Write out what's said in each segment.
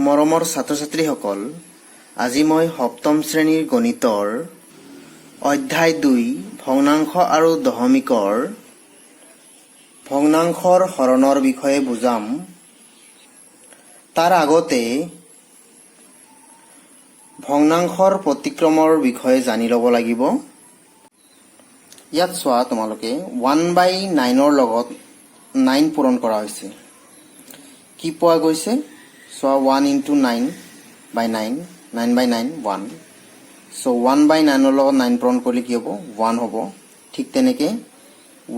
মৰমৰ ছাত্ৰ-ছাত্ৰীসকল, আজি মই সপ্তম শ্ৰেণীৰ গণিতৰ অধ্যায় 2 ভগ্নাংশ আৰু দশমিকৰ ভগ্নাংশৰ হৰণৰ বিষয়ে বুজাম। তাৰ আগতে ভগ্নাংশৰ প্ৰতিক্ৰমৰ বিষয়ে জানি ল'ব লাগিব। ইয়াত চোৱা, তোমালোকে 1/9ৰ লগত 9 পূৰণ কৰা হৈছে। কি পোৱা গৈছে? So 1 into 9 by 9, 9 by 9, 1. So 1/9 লগত 9 পূৰণ কৰিলে কি হ'ব? 1 হ'ব। ঠিক তেনেকে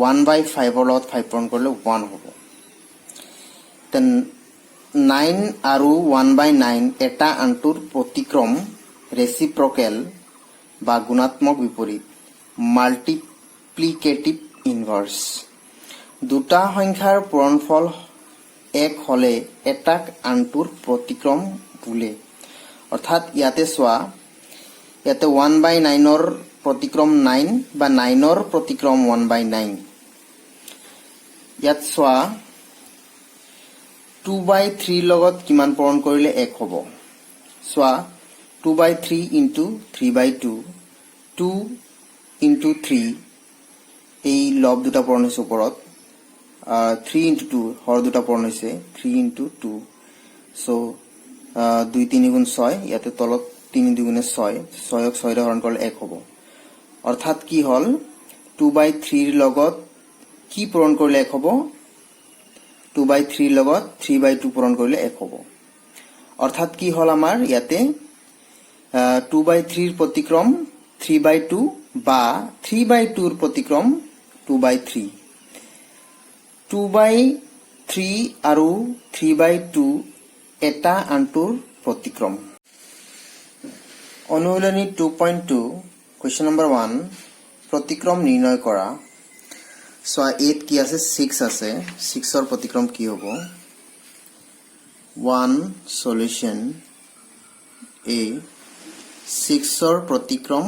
1/5 লগত 5 পূৰণ কৰিলে 1 হ'ব। Then 9 আৰু 1/9 এটা আনটোৰ প্ৰতিক্ৰম ৰেচিপ্ৰকেল বা গুণাত্মক বিপৰীত মাল্টিপ্লিকেটিভ ইনভাৰ্স। দুটা সংখ্যাৰ পূৰণফল 1 হলে এটাক আনটোৰ প্ৰতিক্ৰম বোলে। অৰ্থাৎ ইয়াতে চোৱা, ইয়াতে 1/9ৰ প্ৰতিক্ৰম 9 বা 9ৰ প্ৰতিক্ৰম 1/9। ইয়াত চোৱা 2/3 লগত কিমান পূৰণ কৰিলে 1 হ'ব? চোৱা 2/3 into 3/2, 2 into 3, এই লব দুটা পূৰণ হৈছে ওপৰত। 3 into 2 হৰ দুটা পূৰণ হৈছে 3 into 2। So 2 3 গুণ 6, ইয়াতে তলত 3 2 গুণে 6, 6ক 6ৰে হৰণ কৰিলে 1 হ'ব। অৰ্থাৎ কি হ'ল? 2/3 লগত কি পূৰণ কৰিলে 1 হ'ব? 2/3 লগত 3/2 পূৰণ কৰিলে 1 হ'ব। অৰ্থাৎ কি হ'ল আমাৰ ইয়াতে 2/3ৰ প্ৰতিক্ৰম 3/2 বা 3/2ৰ প্ৰতিক্ৰম 2/3। 2/3 আৰু 3/2 এটা আনটোৰ প্ৰতিক্ৰম। অনুশীলনী 2.2 কুৱেশ্যন নম্বৰ 1 প্ৰতিক্ৰম নিৰ্ণয় কৰা। চোৱা 8 কি আছে? 6 আছে। 6ৰ প্ৰতিক্ৰম কি হ'ব? 1 সলিউশ্যন A। 6ৰ প্ৰতিক্ৰম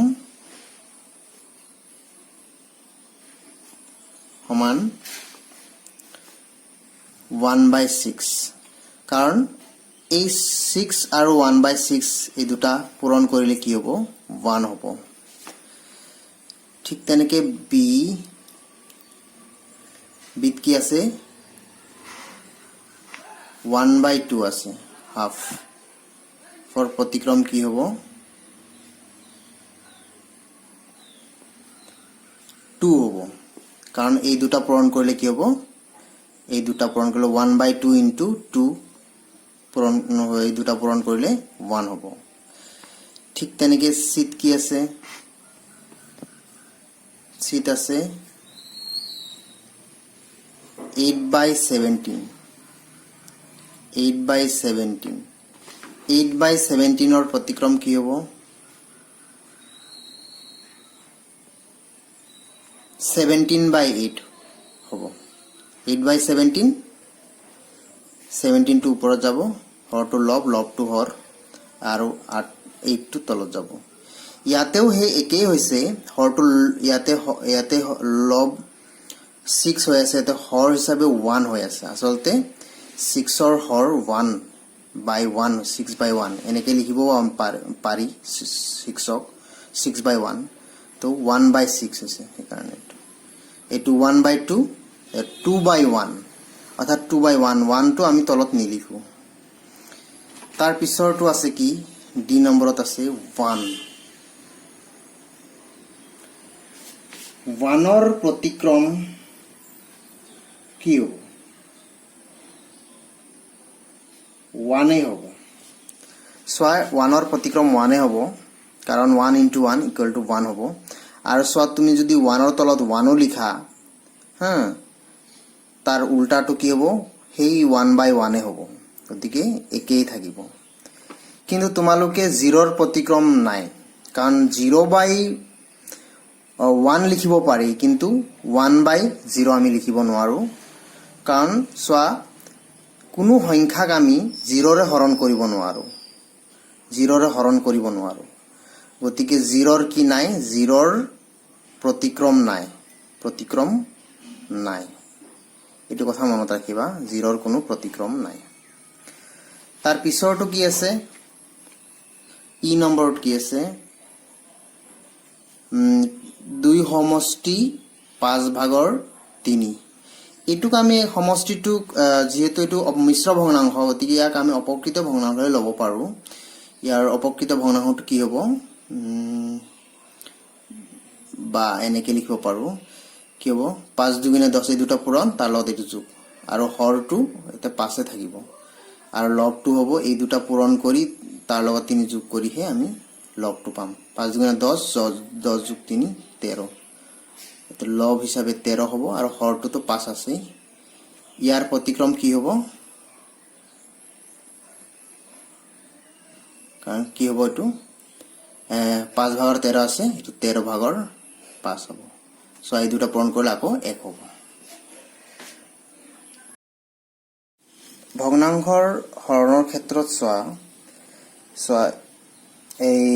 সমান 1/6। কাৰণ এই 6 আৰু 1/6 এই দুটা পূৰণ কৰিলে কি হ'ব? 1 হ'ব। ঠিক তেনেকে বিত কি আছে? 1/2 আছে, হাফ। ফৰ প্ৰতিক্ৰম কি হ'ব? 2 হ'ব। কাৰণ এই দুটা পূৰণ কৰিলে কি হ'ব? এই দুটা পূৰণ কৰিলে 1/2 into 2 পূৰণ এই দুটা পূৰণ কৰিলে 1 হ'ব। ঠিক তেনেকে চিত কি আছে? চিত আছে 8/17। 8/17। 8/17ৰ প্ৰতিক্ৰম কি হ'ব? 17/8 হ'ব। 8/17, 17টো ওপৰত যাব, হৰটো লব, লবটো হৰ, আৰু 8টো তলত যাব। ইয়াতেও সেই একেই হৈছে। হৰটো ইয়াতে লব 6 হৈ আছে, ইয়াতে হৰ হিচাপে 1 হৈ আছে। আচলতে 6ৰ হৰ 1/1, 6/1 এনেকে লিখিব পাৰি 6ক 6/1। তো 1/6 হৈছে। সেইকাৰণে এইটো 1/2, 2/1, অৰ্থাৎ 2/1। 1টো আমি তলত নিলিখো। তাৰ পিছৰটো আছে কি? ডি নম্বৰত আছে 1। 1ৰ প্ৰতিক্ৰম কি হ'ব? 1 হ'ব। চোৱা 1ৰ প্ৰতিক্ৰম 1 হ'ব, কাৰণ 1 into 1 equal to 1 হ'ব। আৰু চোৱা তুমি যদি 1ৰ তলত 1ও লিখা, তাৰ উল্টাটো কি হ'ব? সেই 1/1 হ'ব। গতিকে একেই থাকিব। কিন্তু তোমালোকে 0ৰ প্ৰতিক্ৰম নাই, কাৰণ 0/1 লিখিব পাৰি, কিন্তু 1/0 আমি লিখিব নোৱাৰো। কাৰণ চোৱা কোনো সংখ্যাক আমি 0ৰে হৰণ কৰিব নোৱাৰো। 0ৰে হৰণ কৰিব নোৱাৰো। গতিকে 0ৰ কি নাই? 0ৰ প্ৰতিক্ৰম নাই। প্ৰতিক্ৰম নাই। এইটো কথা মনত ৰাখিবা, 0ৰ কোনো প্ৰতিক্ৰম নাই। তাৰ পিছৰটো কি আছে ই নম্বৰত কি আছে 2 সমষ্টি 5/3 এটুক আমি সমষ্টিটুক যেহেতু এটু মিশ্র ভগ্নাংশ গতিকে ইয়াক আমি অপকৃত ভগ্নাংশলৈ ল'ব পাৰো ইয়াৰ অপকৃত ভগ্নাংশটো কি হ'ব বা এনেকে লিখিব পাৰো কি হ'ব 5 2 10 এই দুটা পূৰণ তাৰ লগত এটো যোগ আৰু হৰটো এটা 5 এ থাকিব আৰু লবটো হ'ব এই দুটা পূৰণ কৰি তাৰ লগত 3 যোগ কৰিহে আমি লবটো পাম 5 2 10 10 যোগ 3 13 এটো লব হিসাবে 13 হ'ব আৰু হৰটো তো 5 আছে ইয়াৰ প্ৰতিক্ৰম কি হ'ব কাৰণ কি হ'ব এটো 5/13 আছে এটো 13/5 হ'ব সো এই দুটা পূৰণ কৰিলে আকৌ 1 হ'ব ভগ্নাংশৰ হৰণৰ ক্ষেত্ৰত সোয়া এই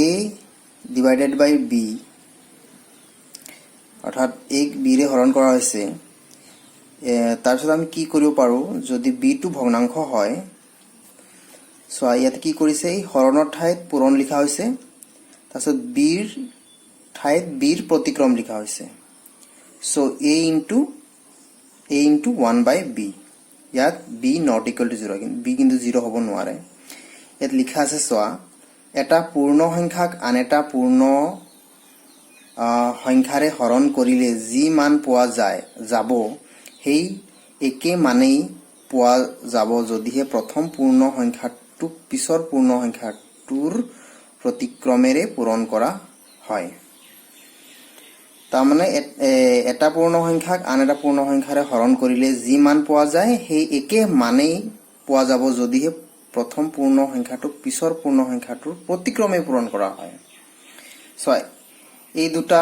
a divided by b অৰ্থাৎ 1 b ৰে হৰণ কৰা হৈছে তাৰ পিছত আমি কি কৰিব পাৰো যদি b টো ভগ্নাংশ হয় সোয়া ইয়াত কি কৰিছে এই হৰণৰ ঠাইত পূৰণ লিখা হৈছে তাৰ পিছত b ৰ ঠাইত b ৰ প্ৰতিক্ৰম লিখা হৈছে সো a into 1/b ইয়াত b not equal to 0 b কিন্তু 0 হ'ব নোৱাৰে ইয়াত লিখা আছে সোয়া এটা পূৰ্ণ সংখ্যাক আন এটা পূৰ্ণ সংখ্যাৰে হৰণ কৰিলে যি মান পোৱা যাব সেই একে মানেই পোৱা যাব যদিহে প্ৰথম পূৰ্ণ সংখ্যাটো পিছৰ পূৰ্ণ সংখ্যাটোৰ প্ৰতিক্ৰমেৰে পূৰণ কৰা হয় তাৰমানে এটা পূৰ্ণ সংখ্যাক আন এটা পূৰ্ণ সংখ্যাৰে হৰণ কৰিলে যি মান পোৱা যায় সেই একে মানেই পোৱা যাব যদিহে প্ৰথম পূৰ্ণ সংখ্যাটো পিছৰ পূৰ্ণ সংখ্যাটোৰ প্ৰতিক্ৰমে পূৰণ কৰা হয় সো এই দুটা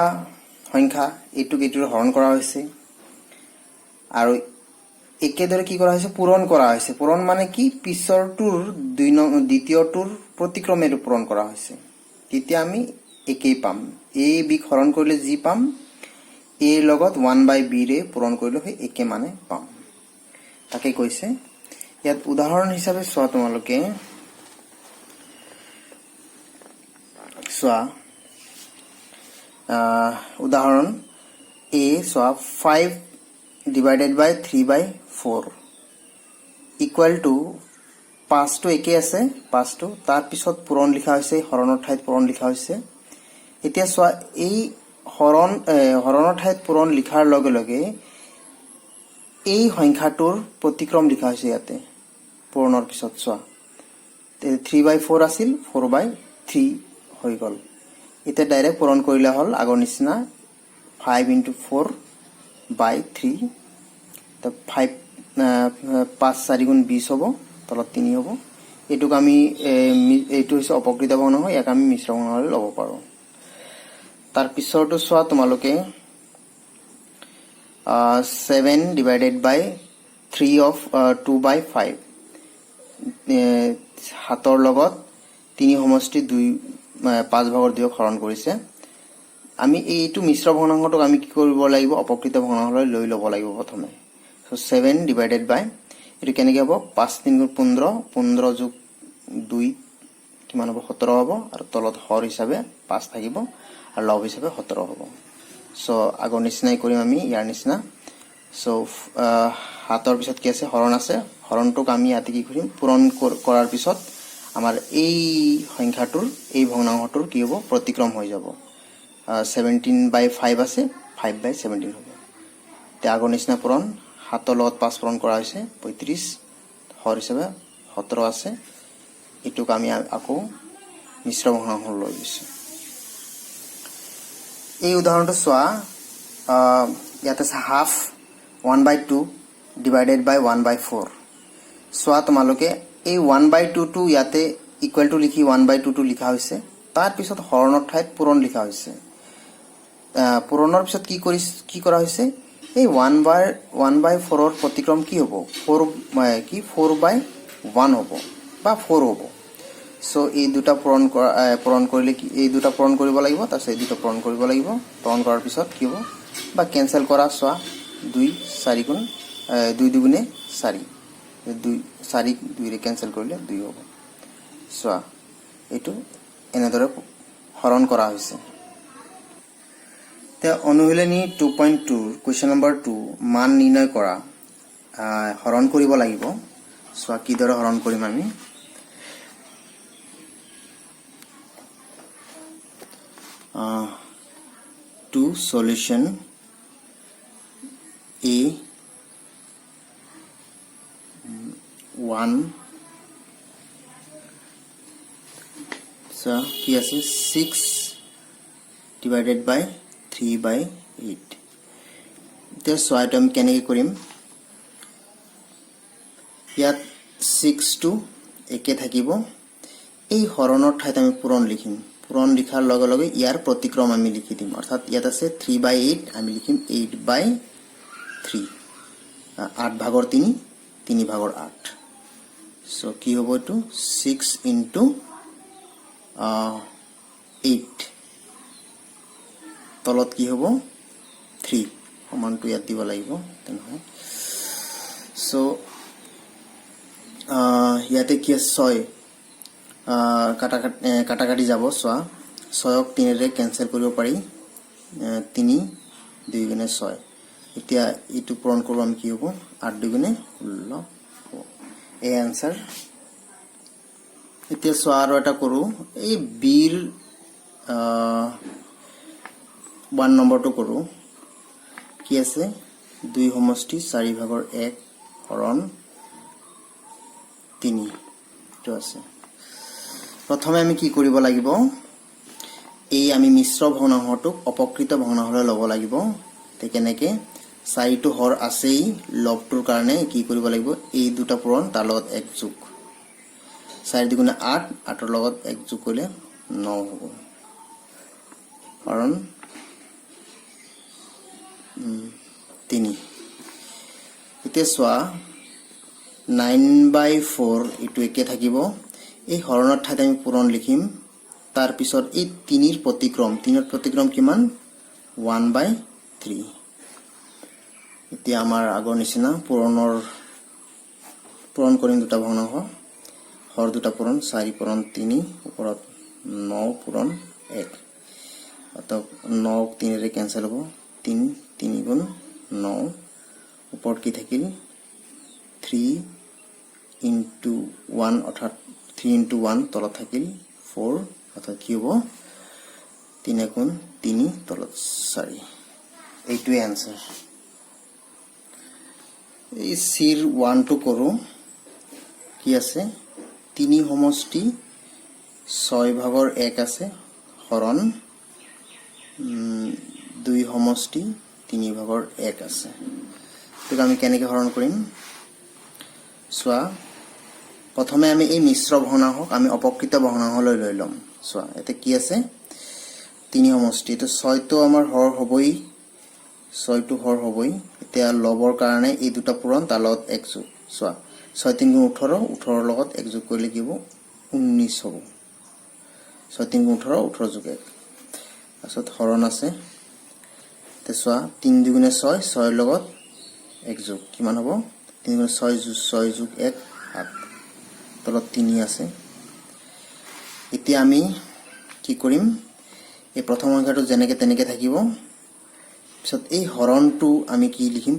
সংখ্যা এটুক এটুৰ হৰণ কৰা হৈছে আৰু একেদৰে কি কৰা হৈছে পূৰণ কৰা হৈছে পূৰণ মানে কি পিছৰটোৰ দ্বিতীয়টোৰ প্ৰতিক্ৰমে পূৰণ কৰা হৈছে তেতিয়া আমি একেই পাম a b হৰণ কৰিলে যি পাম a লগত 1/b ৰে পূৰণ কৰিলে সেই একে মানে পাম তাকে কৈছে ইয়াত উদাহৰণ হিচাপে সোয়া তোমালোকে সোয়া উদাহৰণ a soya 5 divided by 3/4 equal to 5 টো একে আছে 5 টো তাৰ পিছত পূৰণ লিখা হৈছে হৰণৰ ঠাইত পূৰণ লিখা হৈছে এতিয়া সোয়া এই হৰণৰ ঠাইত পূৰণ লিখাৰ লগে লগে এই সংখ্যাটোৰ প্ৰতিক্ৰম লিখা হৈছে ইয়াতে পূৰণৰ পিছত সোয়া 3/4 আছিল 4/3 হৈ গল এটা ডাইৰেক্ট পূৰণ কৰিলে হল আগৰ নিচিনা 5 * 4/3 তো 5 4 * 20 হ'ব তলত 3 হ'ব এটুক আমি এইটো হৈছে অপকৃত ভগ্নাংশ ইয়াক আমি মিশ্র ভগ্নাংশলৈ ল'ব পাৰো তাৰ পিছৰটো সোয়া তোমালোকে 7 divided by 3 of 2/5 হাতৰ লগত 3 সমষ্টি 5/2 হৰণ কৰিছে আমি এইটো মিশ্ৰ ভগ্নাংশটোক আমি কি কৰিব লাগিব অপকৃত ভগ্নাংশলৈ লৈ ল'ব লাগিব প্ৰথমে সো 7 divided by এটো কেনেকৈ হ'ব 5 3 15 15 যোগ 2 কিমান হ'ব 17 হ'ব আৰু তলত হৰ হিচাপে 5 থাকিব আৰু লব হিচাপে 17 হ'ব সো আগৰ নিচিনাই কৰিম আমি ইয়াৰ নিচিনা সো হাতৰ পিছত কি আছে হৰণ আছে হৰণটোক আমি ইয়াতে কি কৰিম পূৰণ কৰাৰ পিছত আমাৰ এই সংখ্যাটোৰ এই ভগ্নাংশটোৰ কি হ'ব প্ৰতিক্ৰম হৈ যাব 17/5 আছে 5/17 হ'ব তে আগৰ নিচিনা পূৰণ হাতৰ লগত 5 পূৰণ কৰা হৈছে 35 হৰ হিচাপে 17 আছে এটুক আমি আকৌ মিশ্ৰ ভগ্নাংশ লৈ লৈছো এই উদাহৰণটো সোয়া ইয়াতে আছে হাফ 1/2 divided by 1/4 সোয়া তোমালোকে এই 1/2 টো ইয়াতে ইকুৱেল টু লিখি 1/2 টো লিখা হৈছে তাৰ পিছত হৰণৰ ঠাইত পূৰণ লিখা হৈছে পূৰণৰ পিছত কি কৰা হৈছে এই 1/4 ৰ প্ৰতিক্ৰম কি হ'ব 4/1 হ'ব বা 4 হ'ব সো এই দুটা পূৰণ কৰিলে কি এই দুটা পূৰণ কৰিব লাগিব তাৰপিছত এই দুটা পূৰণ কৰিব লাগিব পূৰণ কৰাৰ পিছত কি হ'ব বা কেনসেল কৰা সোয়া 2 4 গুণ 2 2 4 2 4 2 ৰে কেনসেল কৰিলে 2 হ'ব চোৱা এটো এনেদৰে হৰণ কৰা হৈছে তে অনুশীলনী 2.2 কোৱেশ্চন নম্বৰ 2 মান নিৰ্ণয় কৰা হৰণ কৰিব লাগিব চোৱা কি দৰে হৰণ কৰিম আমি to solution A 1 so কি আছে 6 divided by 3/8 এতিয়া সোয়াটো আমি কেনেকৈ কৰিম ইয়াত 6 টো একে থাকিব এই হৰণৰ ঠাইত আমি পূৰণ লিখিম পূৰণ লিখাৰ লগে লগে ইয়াৰ প্ৰতিক্ৰম আমি লিখি দিম অৰ্থাৎ ইয়াত আছে 3/8 আমি লিখিম 8/3 8 ভাগৰ 3 3 ভাগৰ 8 সো কি হ'ব এটো 6 into 8 তলত কি হ'ব 3 সমানটো ইয়াত দিব লাগিব তেনেহলে সো ইয়াতে কি আছে 6 কাটাকাটি যাব সোয়া 6ক 3 ৰে কেনসেল কৰিব পাৰি 3 2 গুণে 6 এতিয়া ইটো পূৰণ কৰিব আমি কি হ'ব 8 2 গুণে 16 এই आंसर এতিয়া সোয়া আৰু এটা কৰো এই বিৰ 1 নম্বৰটো কৰো কি আছে 2 সমষ্টি 4 ভাগৰ 1 হৰণ 3 তো আছে প্ৰথমে আমি কি কৰিব লাগিব এই আমি মিশ্ৰ ভগ্নাংশটোক অপকৃত ভগ্নাংশলৈ ল'ব লাগিব তে কেনেকে 4 টো হৰ আছেই লবটোৰ কাৰণে কি কৰিব লাগিব এই দুটা পূৰণ তাৰ লগত 1 যোগ 4 দুগুণে 8 8ৰ লগত 1 যোগ কৰিলে 9 হ'ব কাৰণ 3 এতিয়া সোয়া 9/4 ইটো একে থাকিব এই হৰণৰ ঠাইত আমি পূৰণ লিখিম তাৰ পিছত এই 3 ৰ প্ৰতিক্ৰম কিমান 1/3 এতিয়া আমাৰ আগৰ নিচিনা পূৰণ কৰিম দুটা ভগ্নাংশ হৰ দুটা পূৰণ 4 পূৰণ 3 ওপৰত 9 পূৰণ 1 অৰ্থাৎ 9 3 ৰে কেনসেল হ'ব 3 3 গুণ 9 ওপৰত কি থাকিল 3 into 1 অৰ্থাৎ 3 into 1 তলত থাকিল 4 অৰ্থাৎ কি হ'ব 3 গুণ 3 তলত 4 এইটোৱে आंसर এই সিৰ 1 টো কৰো কি আছে 3 সমষ্টি 6 ভাগৰ 1 আছে হৰণ 2 সমষ্টি 3 ভাগৰ 1 আছে তো আমি কেনেকৈ হৰণ কৰিম সোয়া প্ৰথমে আমি এই মিশ্ৰ ভগ্নাংশক আমি অপকৃত ভগ্নাংশলৈ লৈ লম সোয়া এতে কি আছে 3 সমষ্টি তো 6 তো আমাৰ হৰ হ'বই 6 টো হৰ হ'বই এতিয়া লবৰ কাৰণে এই দুটা পূৰণ তাৰ লগত 1 যোগ সোয়া 6 3 গুণ 18 18 ৰ লগত 1 যোগ কৰিলে কি হ'ব 19 হ'ব 6 3 গুণ 18 18 যোগ 1 আসত হৰণ আছে তে সোয়া 3 2 গুণে 6 6 ৰ লগত 1 যোগ কিমান হ'ব 3 গুণে 6 যোগ 1 7 তলত 3 আছে এতিয়া আমি কি কৰিম এই প্ৰথম সংখ্যাটো যেনেকে তেনেকে থাকিব পিছত এই হৰণটো আমি কি লিখিম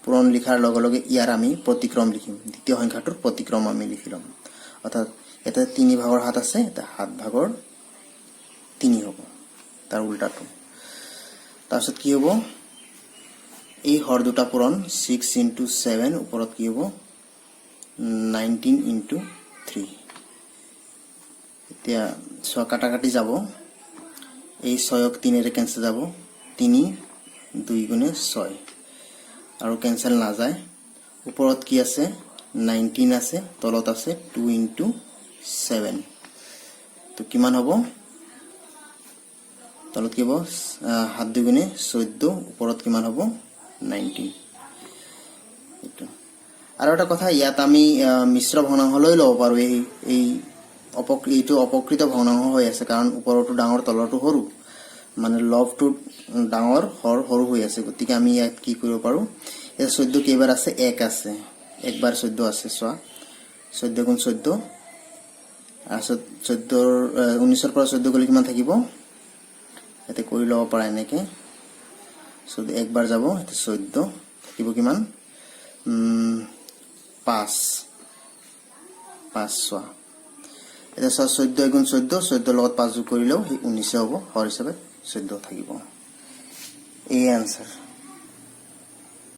পূৰণ লিখাৰ লগে লগে ইয়াৰ আমি প্ৰতিক্ৰম লিখিম দ্বিতীয় সংখ্যাটোৰ প্ৰতিক্ৰম আমি লিখিলাম অৰ্থাৎ এটা 3 ভাগৰ 7 আছে এটা 7 ভাগৰ 3 হ'ব তাৰ উল্টাটো তাৰপিছত কি হ'ব এই হৰ দুটা পূৰণ 6 into 7 ওপৰত কি হ'ব 19 into 3 এতিয়া সোয়া কাটাকাটি যাব এই 6ক 3 ৰে কেনসেল যাব 3 2 গুণে 6 আৰু কেনসেল না যায় ওপৰত কি আছে 19 আছে তলত আছে 2 into 7 তো কিমান হ'ব তলত কি হ'ব 7 2 গুণে 14 ওপৰত কিমান হ'ব 19 এটো আৰু এটা কথা ইয়াত আমি মিশ্ৰ ভগ্নাংশলৈ লব পাৰো এই অপকৃত ভগ্নাংশ হৈ আছে কাৰণ ওপৰটো ডাঙৰ তলটো সৰু মানে লবটো ডাঙৰ হৰ সৰু হৈ আছে গতিকে আমি ইয়াত কি কৰিব পাৰো এই 14 কেইবাৰ আছে 1 আছে একবাৰ 14 আছে চোৱা 14 গুণ 14 তাৰপিছত 14 19 ৰ পৰা 14 গ'লে কিমান থাকিব এতে কৰি লব পাৰা এনেকে একবাৰ যাব এতে 14 থাকিব কিমান 5 চোৱা এটা 14 গুণ 14 লগত 5 যোগ কৰিলেও 19 হ'ব হৰ হিচাপে 14 থাকিব এই আনসাৰ।